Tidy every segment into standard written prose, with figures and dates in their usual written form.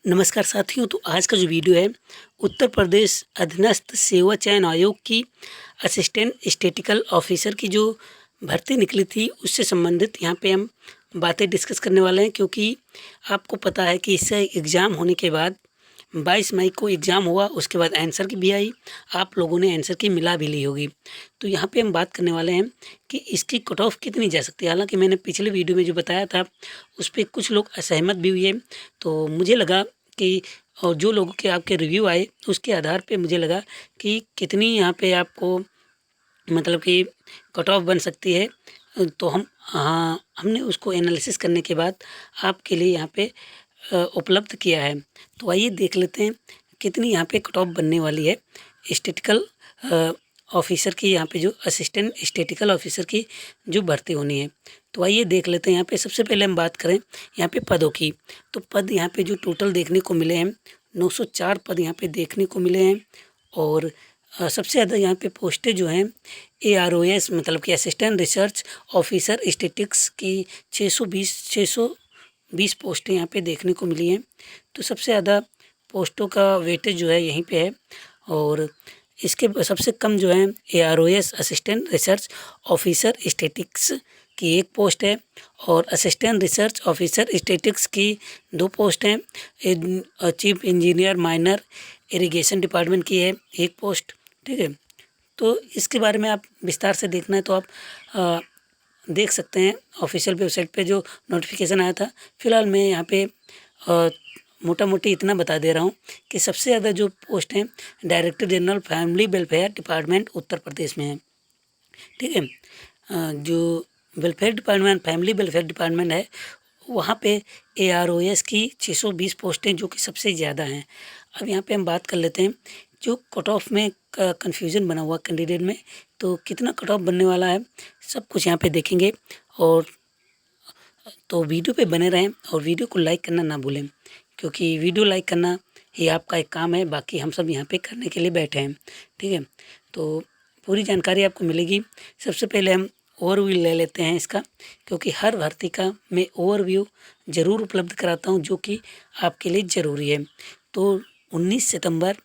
नमस्कार साथियों। तो आज का जो वीडियो है उत्तर प्रदेश अधीनस्थ सेवा चयन आयोग की असिस्टेंट स्टैटिस्टिकल ऑफिसर की जो भर्ती निकली थी उससे संबंधित यहाँ पे हम बातें डिस्कस करने वाले हैं, क्योंकि आपको पता है कि इससे एग्ज़ाम होने के बाद 22 मई को एग्ज़ाम हुआ, उसके बाद आंसर की भी आई, आप लोगों ने आंसर की मिला भी ली होगी। तो यहाँ पे हम बात करने वाले हैं कि इसकी कट ऑफ कितनी जा सकती है। हालांकि मैंने पिछले वीडियो में जो बताया था उस पर कुछ लोग असहमत भी हुए, तो मुझे लगा कि और जो लोगों के आपके रिव्यू आए उसके आधार पे मुझे लगा कि कितनी यहाँ पे आपको मतलब कि कट ऑफ बन सकती है। तो हमने उसको एनालिसिस करने के बाद आपके लिए यहाँ पे उपलब्ध किया है। तो आइए देख लेते हैं कितनी यहाँ पे कट ऑफ बनने वाली है स्टैटिस्टिकल ऑफिसर की, यहाँ पे जो असिस्टेंट स्टैटिस्टिकल ऑफिसर की जो भर्ती होनी है। तो आइए देख लेते हैं। यहाँ पे सबसे पहले हम बात करें यहाँ पे पदों की, तो पद यहाँ पे जो टोटल देखने को मिले हैं 904 पद यहाँ पे देखने को मिले हैं। और सबसे ज़्यादा यहाँ पे पोस्टें जो हैं AROS मतलब कि असिस्टेंट रिसर्च ऑफिसर स्टैटिस्टिक्स की 620 पोस्टें यहाँ पे देखने को मिली हैं। तो सबसे ज़्यादा पोस्टों का वेटेज जो है यहीं पे है। और इसके सबसे कम जो है AROS assistant research officer statistics की 1 पोस्ट है, और असिस्टेंट रिसर्च ऑफिसर स्टैटिस्टिक्स की 2 पोस्ट हैं। Chief engineer minor irrigation department की है 1 पोस्ट। ठीक है, तो इसके बारे में आप विस्तार से देखना है तो आप देख सकते हैं ऑफिशियल वेबसाइट पे जो नोटिफिकेशन आया था। फिलहाल मैं यहाँ पे मोटा मोटी इतना बता दे रहा हूँ कि सबसे ज़्यादा जो पोस्ट हैं director general family welfare department Uttar Pradesh में है। ठीक है, जो welfare department family welfare department है वहाँ पे AROS की 620 पोस्टें जो कि सबसे ज़्यादा हैं। अब यहाँ पे हम बात कर लेते हैं जो कट ऑफ में कन्फ्यूज़न बना हुआ कैंडिडेट में, तो कितना कट ऑफ बनने वाला है सब कुछ यहाँ पे देखेंगे। और तो वीडियो पे बने रहें और वीडियो को लाइक करना ना भूलें, क्योंकि वीडियो लाइक करना ही आपका एक काम है, बाकी हम सब यहाँ पे करने के लिए बैठे हैं। ठीक है, तो पूरी जानकारी आपको मिलेगी। सबसे पहले हम ओवरव्यू ले लेते हैं इसका, क्योंकि हर भर्ती का मैं ओवरव्यू ज़रूर उपलब्ध कराता हूँ जो कि आपके लिए ज़रूरी है। तो 19 सितंबर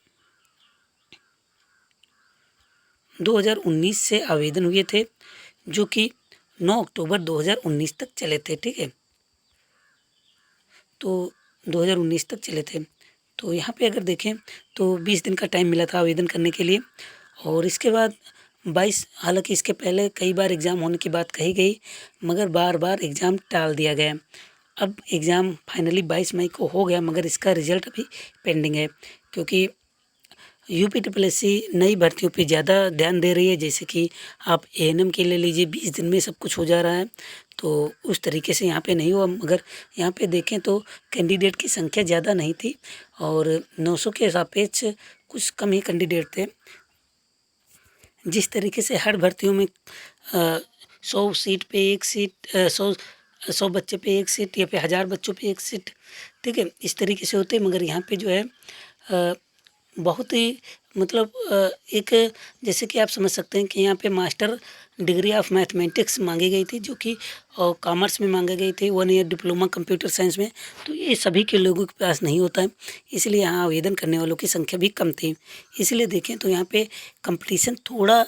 2019 से आवेदन हुए थे जो कि 9 अक्टूबर 2019 तक चले थे। ठीक है, तो 2019 तक चले थे। तो यहाँ पे अगर देखें तो 20 दिन का टाइम मिला था आवेदन करने के लिए। और इसके बाद 22, हालांकि इसके पहले कई बार एग्ज़ाम होने की बात कही गई, मगर बार बार एग्ज़ाम टाल दिया गया। अब एग्ज़ाम फाइनली 22 मई को हो गया, मगर इसका रिज़ल्ट अभी पेंडिंग है, क्योंकि UPSSC नई भर्तियों पे ज़्यादा ध्यान दे रही है। जैसे कि आप ANM के ले लीजिए, 20 दिन में सब कुछ हो जा रहा है, तो उस तरीके से यहाँ पे नहीं हुआ। मगर यहाँ पे देखें तो कैंडिडेट की संख्या ज़्यादा नहीं थी और 900 के सापेक्ष कुछ कम ही कैंडिडेट थे। जिस तरीके से हर भर्तियों में 100 सीट पे 1 सीट, 100 बच्चे पे 1 सीट या फिर 1000 बच्चों पे 1 सीट, ठीक है, इस तरीके से होते। मगर यहाँ पे जो है बहुत ही मतलब एक जैसे कि आप समझ सकते हैं कि यहाँ पे मास्टर डिग्री ऑफ मैथमेटिक्स मांगी गई थी, जो कि कॉमर्स में मांगी गई थी, 1 ईयर डिप्लोमा कंप्यूटर साइंस में। तो ये सभी के लोगों के पास नहीं होता है, इसलिए यहाँ आवेदन करने वालों की संख्या भी कम थी। इसलिए देखें तो यहाँ पे कंपटीशन थोड़ा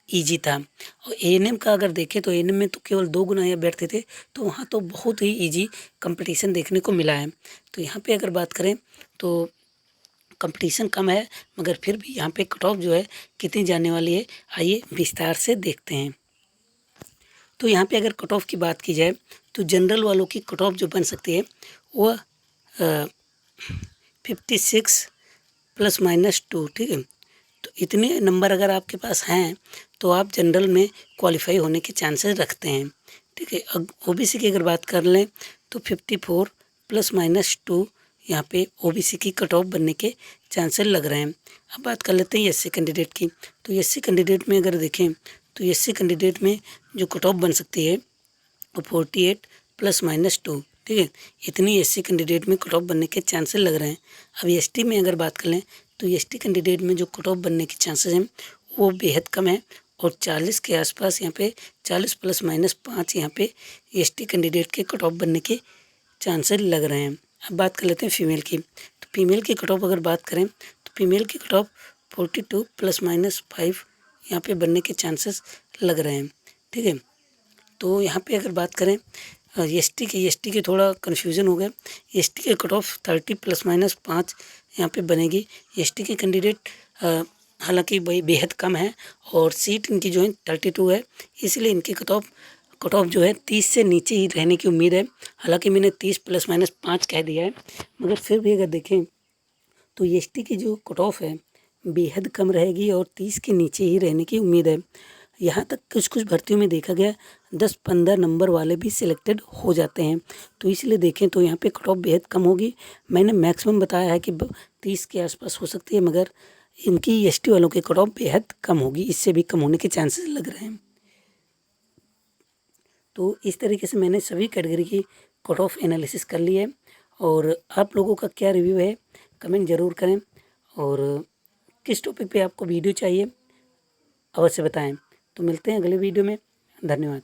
ईजी था। और ANM का अगर देखें तो ANM में तो केवल 2 गुना अभ्यर्थी थे, तो वहाँ तो बहुत ही ईजी कंपटीशन देखने को मिला है। तो यहाँ पे अगर बात करें तो कंपटीशन कम है, मगर फिर भी यहाँ पे कट ऑफ जो है कितनी जाने वाली है, आइए विस्तार से देखते हैं। तो यहाँ पे अगर कट ऑफ की बात की जाए तो जनरल वालों की कट ऑफ जो बन सकती है वह 56 ±2। ठीक है, तो इतने नंबर अगर आपके पास हैं तो आप जनरल में क्वालिफाई होने के चांसेस रखते हैं। ठीक है, अब OBC की अगर बात कर लें तो 54 ±2 यहाँ पे OBC की कट ऑफ बनने के चांसेस लग रहे हैं। अब बात कर लेते हैं SC कैंडिडेट की। तो SC कैंडिडेट में अगर देखें तो SC कैंडिडेट में जो कट ऑफ बन सकती है वो 48 ±2। ठीक है, इतनी SC कैंडिडेट में कट ऑफ बनने के चांसेस लग रहे हैं। अब ST में अगर बात कर लें तो ST कैंडिडेट में जो कट ऑफ बनने के चांसेस हैं वो बेहद कम है, और 40 के आसपास यहाँ पे 40 ±5 यहाँ पे ST कैंडिडेट के कट ऑफ बनने के चांसेस लग रहे हैं। अब बात कर लेते हैं फीमेल की। तो फीमेल की कट ऑफ अगर बात करें तो फीमेल की कट ऑफ 42 ±5 यहाँ पे बनने के चांसेस लग रहे हैं। ठीक है, तो यहाँ पे अगर बात करें एसटी के थोड़ा कन्फ्यूज़न हो गया। एसटी के कट ऑफ 30 ±5 यहाँ पे बनेगी। एसटी के कैंडिडेट हालांकि बेहद कम है और सीट इनकी जो है 32 है, इसलिए इनकी कट ऑफ जो है 30 से नीचे ही रहने की उम्मीद है। हालांकि मैंने 30 ±5 कह दिया है, मगर फिर भी अगर देखें तो एसटी की जो कट ऑफ है बेहद कम रहेगी और 30 के नीचे ही रहने की उम्मीद है। यहाँ तक कुछ भर्तियों में देखा गया 10-15 नंबर वाले भी सिलेक्टेड हो जाते हैं, तो इसलिए देखें तो यहाँ पे कट ऑफ बेहद कम होगी। मैंने मैक्सिमम बताया है कि 30 के आसपास हो सकती है, मगर इनकी एसटी वालों की कट ऑफ बेहद कम होगी, इससे भी कम होने के चांसेस लग रहे हैं। तो इस तरीके से मैंने सभी कैटेगरी की कट ऑफ एनालिसिस कर ली है और आप लोगों का क्या रिव्यू है कमेंट ज़रूर करें और किस टॉपिक पे आपको वीडियो चाहिए अवश्य बताएं। तो मिलते हैं अगले वीडियो में। धन्यवाद।